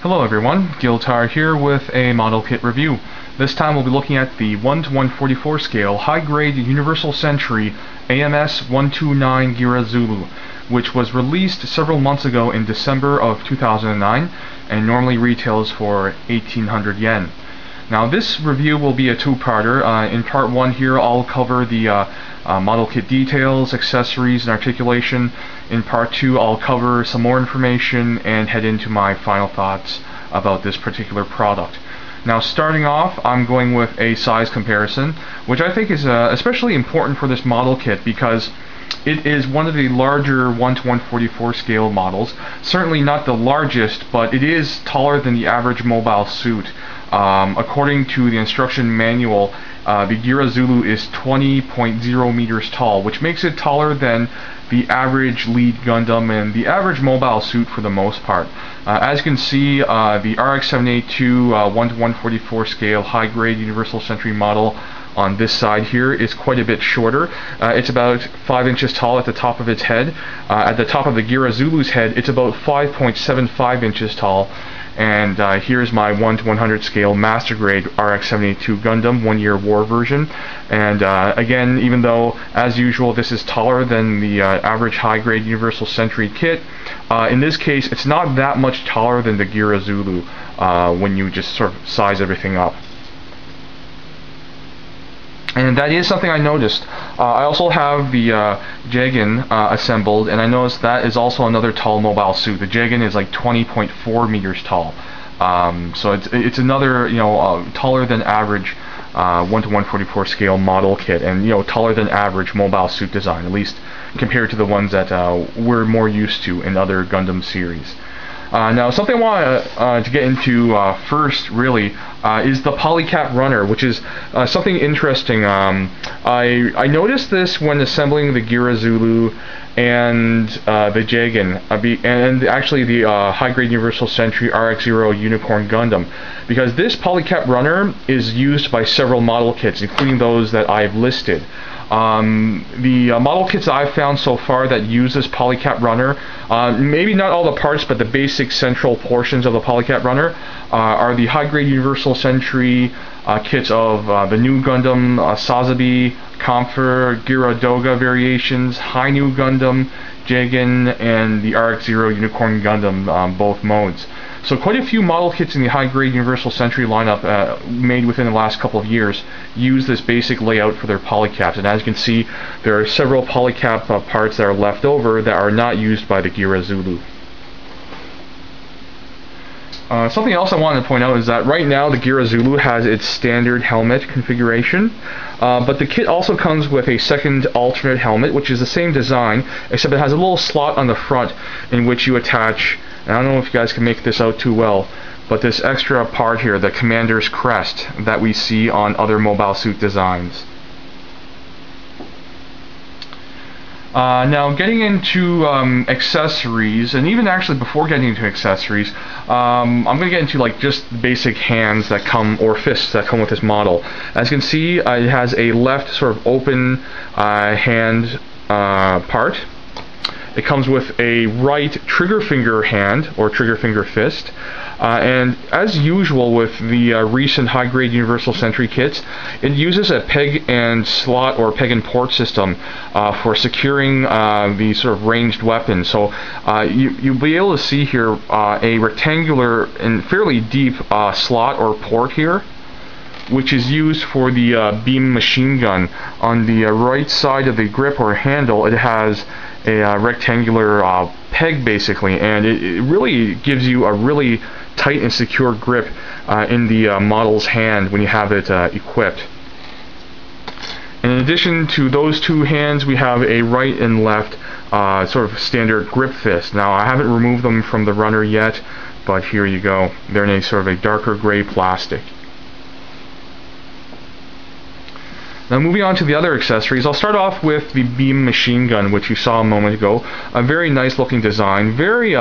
Hello everyone, Giltar here with a model kit review. This time we'll be looking at the 1:144 scale high-grade Universal Century AMS-129 Geara Zulu, which was released several months ago in December of 2009 and normally retails for 1,800 yen. Now this review will be a two-parter. In part one here I'll cover the model kit details, accessories, and articulation. In part two I'll cover some more information and head into my final thoughts about this particular product. Now starting off, I'm going with a size comparison, which I think is especially important for this model kit because it is one of the larger 1:144 scale models. Certainly not the largest, but it is taller than the average mobile suit. According to the instruction manual, the Geara Zulu is 20.0 meters tall, which makes it taller than the average lead Gundam and the average mobile suit for the most part. As you can see, the RX-782 1:144 scale high-grade Universal Century model on this side here is quite a bit shorter. It's about 5 inches tall at the top of its head. At the top of the Geara Zulu's head, it's about 5.75 inches tall. And here's my 1:100 scale master grade RX-782 Gundam 1-year war version. And again, even though as usual this is taller than the average high grade Universal Century kit, in this case it's not that much taller than the Geara Zulu when you just sort of size everything up. And that is something I noticed. I also have the Jagan assembled, and I noticed that is also another tall mobile suit. The Jagan is like 20.4 meters tall. So it's another, taller than average 1:144 scale model kit, and taller than average mobile suit design, at least compared to the ones that we're more used to in other Gundam series. Now, something I want to get into first, really, is the polycap runner, which is something interesting. I noticed this when assembling the Geara Zulu and the Jagan, and actually the high-grade Universal Century RX-0 Unicorn Gundam, because this polycap runner is used by several model kits, including those that I've listed. The model kits that I've found so far that use this polycap runner, maybe not all the parts, but the basic central portions of the polycap runner, are the high-grade Universal Century kits of the new Gundam, Sazabi, Comfer, Geara Doga variations, High New Gundam, Jagan, and the RX-0 Unicorn Gundam, both modes. So quite a few model kits in the high-grade Universal Century lineup made within the last couple of years use this basic layout for their polycaps. And as you can see, there are several polycap parts that are left over that are not used by the Geara Zulu. Something else I wanted to point out is that right now the Geara Zulu has its standard helmet configuration, but the kit also comes with a second alternate helmet, which is the same design, except it has a little slot on the front in which you attach, and I don't know if you guys can make this out too well, but this extra part here, the commander's crest that we see on other mobile suit designs. Now getting into accessories, and even actually before getting into accessories, I'm going to get into like just basic hands that come, or fists that come with this model. As you can see, it has a left sort of open hand part. It comes with a right trigger finger hand, or trigger finger fist. And as usual with the recent high-grade Universal Century kits, it uses a peg and slot or peg and port system for securing the sort of ranged weapon. So you'll be able to see here a rectangular and fairly deep slot or port here, which is used for the beam machine gun. On the right side of the grip or handle, it has a rectangular peg basically, and it really gives you a really tight and secure grip in the model's hand when you have it equipped. In addition to those two hands, we have a right and left sort of standard grip fist. Now I haven't removed them from the runner yet, but here you go. They're in a sort of a darker gray plastic. Now moving on to the other accessories, I'll start off with the beam machine gun, which you saw a moment ago. A very nice looking design, very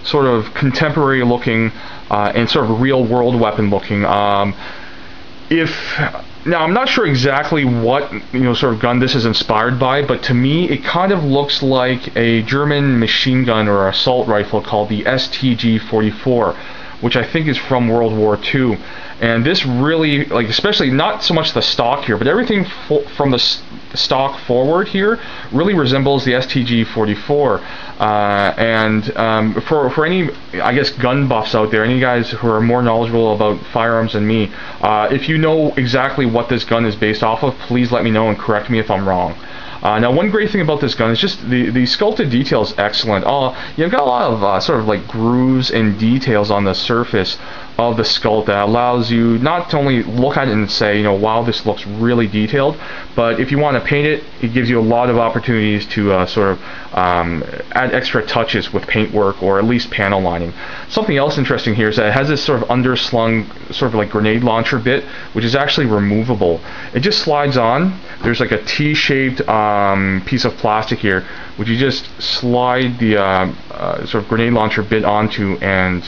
sort of contemporary looking and sort of real world weapon looking. Now I'm not sure exactly what sort of gun this is inspired by, but to me it kind of looks like a German machine gun or assault rifle called the STG-44, which I think is from World War II. And this really, like, especially not so much the stock here, but everything from the stock forward here really resembles the STG-44. For any, I guess, gun buffs out there, any guys who are more knowledgeable about firearms than me, if you know exactly what this gun is based off of, please let me know and correct me if I'm wrong. Now, one great thing about this gun is just the sculpted detail is excellent. You've got a lot of sort of like grooves and details on the surface of the sculpt that allows you not to only look at it and say, you know, wow, this looks really detailed, but if you want to paint it, it gives you a lot of opportunities to sort of add extra touches with paintwork or at least panel lining. Something else interesting here is that it has this sort of underslung sort of like grenade launcher bit, which is actually removable. It just slides on. There's like a T-shaped piece of plastic here, which you just slide the sort of grenade launcher bit onto, and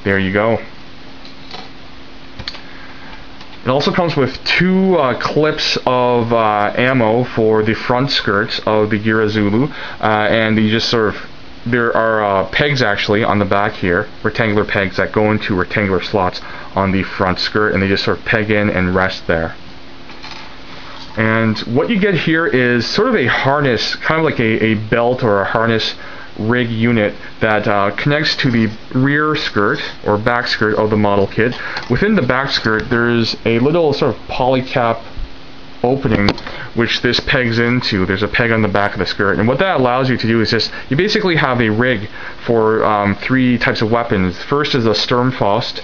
there you go. It also comes with two clips of ammo for the front skirts of the Geara Zulu, and you just sort of, there are pegs actually on the back here, rectangular pegs that go into rectangular slots on the front skirt, and they just sort of peg in and rest there. And what you get here is sort of a harness, kind of like a belt or a harness rig unit that connects to the rear skirt or back skirt of the model kit. Within the back skirt there's a little sort of polycap opening which this pegs into. There's a peg on the back of the skirt, and what that allows you to do is just, you basically have a rig for three types of weapons. First is a Sturmfaust,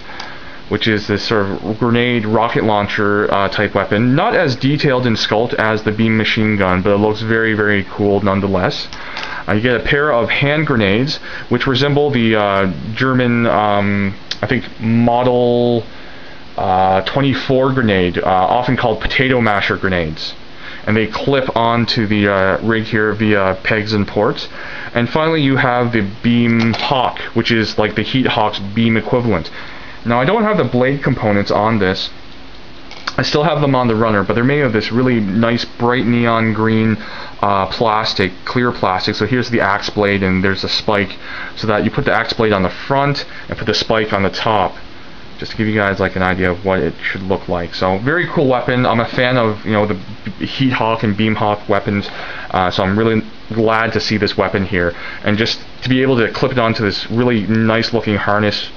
which is this sort of grenade rocket launcher type weapon. Not as detailed in sculpt as the beam machine gun, but it looks very, very cool nonetheless. You get a pair of hand grenades, which resemble the German, I think, Model 24 grenade, often called potato masher grenades. And they clip onto the rig here via pegs and ports. And finally you have the Beam Hawk, which is like the Heat Hawk's beam equivalent. Now, I don't have the blade components on this. I still have them on the runner, but they're made of this really nice bright neon green plastic, clear plastic. So here's the axe blade, and there's a spike, so that you put the axe blade on the front and put the spike on the top, just to give you guys like an idea of what it should look like. So very cool weapon. I'm a fan of, you know, the Heat Hawk and Beam Hawk weapons, so I'm really glad to see this weapon here, and just to be able to clip it onto this really nice looking harness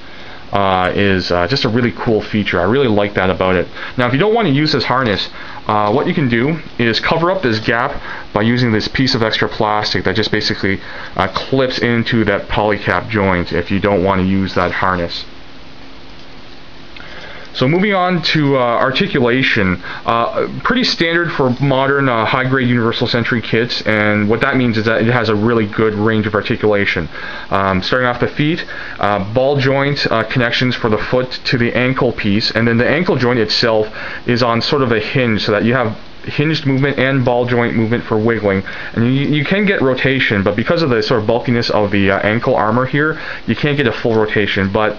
is just a really cool feature. I really like that about it. Now, if you don't want to use this harness, what you can do is cover up this gap by using this piece of extra plastic that just basically clips into that polycap joint if you don't want to use that harness. So moving on to articulation, pretty standard for modern high-grade universal century kits, and what that means is that it has a really good range of articulation. Starting off the feet, ball joint connections for the foot to the ankle piece, and then the ankle joint itself is on sort of a hinge, so that you have hinged movement and ball joint movement for wiggling, and you can get rotation, but because of the sort of bulkiness of the ankle armor here, you can't get a full rotation, but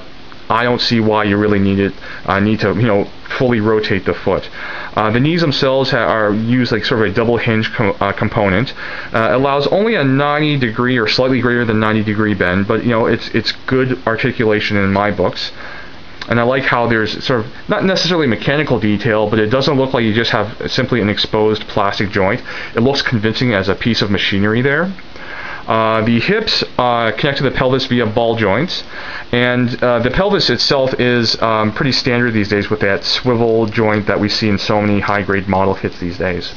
I don't see why you really need to, you know, fully rotate the foot. The knees themselves are used like sort of a double hinge component. Allows only a 90-degree or slightly greater than 90-degree bend, but you know, it's good articulation in my books. And I like how there's sort of not necessarily mechanical detail, but it doesn't look like you just have simply an exposed plastic joint. It looks convincing as a piece of machinery there. The hips connect to the pelvis via ball joints, and the pelvis itself is pretty standard these days with that swivel joint that we see in so many high-grade model kits these days.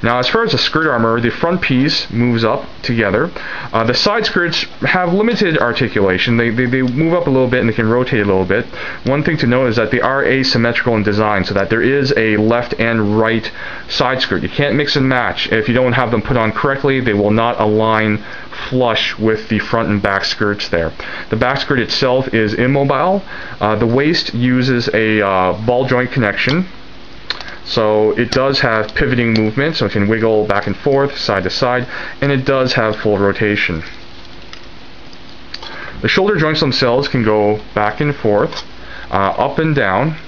Now, as far as the skirt armor, the front piece moves up together. The side skirts have limited articulation. They move up a little bit and they can rotate a little bit. One thing to note is that they are asymmetrical in design, so that there is a left and right side skirt. You can't mix and match. If you don't have them put on correctly, they will not align flush with the front and back skirts there. The back skirt itself is immobile. The waist uses a ball joint connection. So it does have pivoting movement, so it can wiggle back and forth, side to side, and it does have full rotation. The shoulder joints themselves can go back and forth, up and down,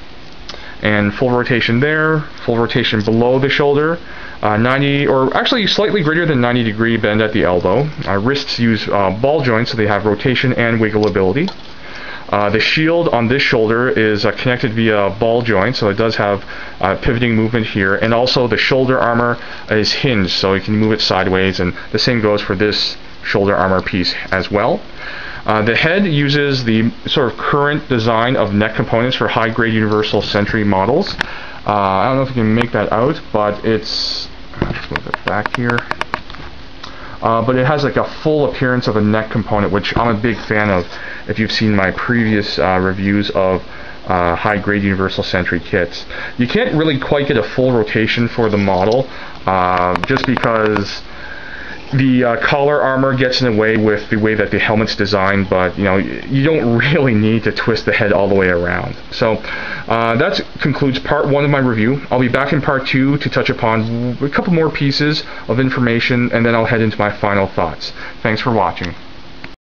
and full rotation there, full rotation below the shoulder, 90 or actually slightly greater than 90-degree bend at the elbow. Wrists use ball joints, so they have rotation and wiggleability. The shield on this shoulder is connected via ball joint, so it does have pivoting movement here, and also the shoulder armor is hinged, so you can move it sideways, and the same goes for this shoulder armor piece as well. The head uses the sort of current design of neck components for high-grade universal Sentry models. I don't know if you can make that out, but it's... Let's move it back here. But it has like a full appearance of a neck component, which I'm a big fan of if you've seen my previous reviews of high-grade universal Sentry kits. You can't really quite get a full rotation for the model, just because the collar armor gets in the way with the way that the helmet's designed, but you know, you don't really need to twist the head all the way around. So that concludes part 1 of my review. I'll be back in part 2 to touch upon a couple more pieces of information, and then I'll head into my final thoughts. Thanks for watching.